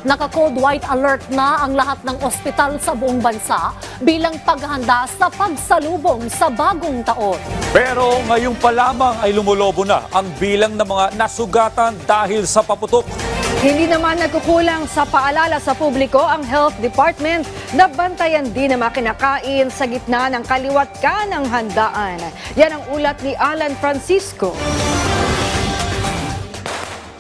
Naka-code white alert na ang lahat ng ospital sa buong bansa bilang paghahanda sa pagsalubong sa bagong taon. Pero ngayong pa lamang ay lumulobo na ang bilang ng mga nasugatan dahil sa paputok. Hindi naman nagkukulang sa paalala sa publiko ang Health Department na bantayan din ang mga kinakain sa gitna ng kaliwat ka ng handaan. Yan ang ulat ni Alan Francisco.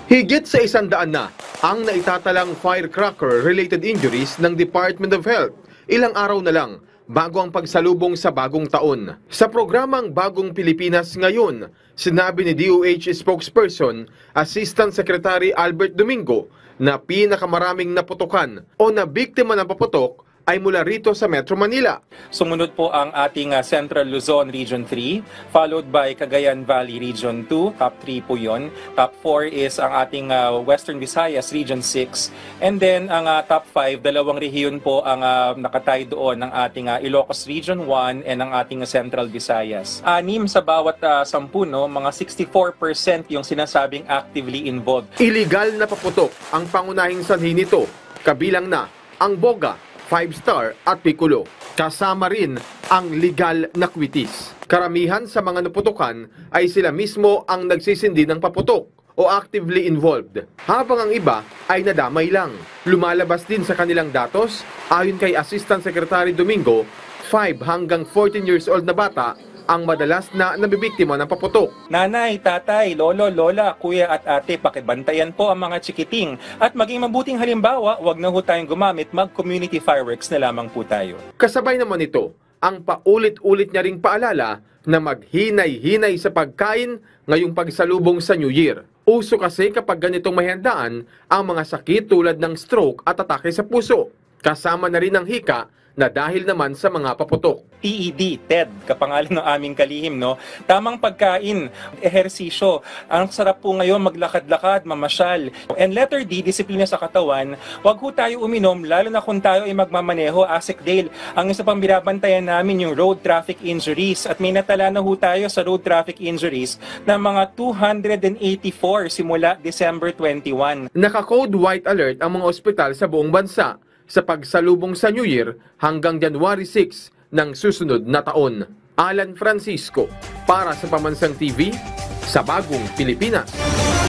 Higit sa 100 na ang naitatalang firecracker-related injuries ng Department of Health ilang araw na lang bago ang pagsalubong sa bagong taon. Sa programang Bagong Pilipinas Ngayon, sinabi ni DOH spokesperson, Assistant Secretary Albert Domingo, na pinakamaraming naputukan o na biktima ng paputok ay mula rito sa Metro Manila. Sumunod po ang ating Central Luzon Region 3, followed by Cagayan Valley Region 2, top 3 po yun. Top 4 is ang ating Western Visayas Region 6. And then ang top 5, dalawang rehiyon po ang nakatay doon ng ating Ilocos Region 1 and ang ating Central Visayas. 6 sa bawat 10, no, mga 64% yung sinasabing actively involved. Illegal na paputok ang pangunahing sanhi nito, kabilang na ang boga, 5-star at piccolo. Kasama rin ang legal na kwitis. Karamihan sa mga naputukan ay sila mismo ang nagsisindi ng paputok o actively involved, habang ang iba ay nadamay lang. Lumalabas din sa kanilang datos, ayon kay Assistant Secretary Domingo, 5 hanggang 14 years old na bata ang madalas na nabibiktima ng paputok. Nanay, tatay, lolo, lola, kuya at ate, pakibantayan po ang mga chikiting. At maging mabuting halimbawa, wag na ho tayong gumamit, mag-community fireworks na lamang po tayo. Kasabay naman ito, ang paulit-ulit niya ring paalala na maghinay-hinay sa pagkain ngayong pagsalubong sa New Year. Uso kasi kapag ganitong may handaan ang mga sakit tulad ng stroke at atake sa puso. Kasama na rin ang hika na dahil naman sa mga paputok. TED, kapangalan ng aming kalihim, no? Tamang pagkain, ehersisyo. Ang sarap po ngayon maglakad-lakad, mamasyal. And letter D, disiplina sa katawan. Huwag ho tayo uminom, lalo na kung tayo ay magmamaneho, Asik Dale. Ang isa pang binabantayan namin yung road traffic injuries. At may natala na ho tayo sa road traffic injuries na mga 284 simula December 21. Naka-code white alert ang mga ospital sa buong bansa sa pagsalubong sa New Year hanggang January 6 ng susunod na taon. Alan Francisco, para sa Pamansang TV, sa Bagong Pilipinas.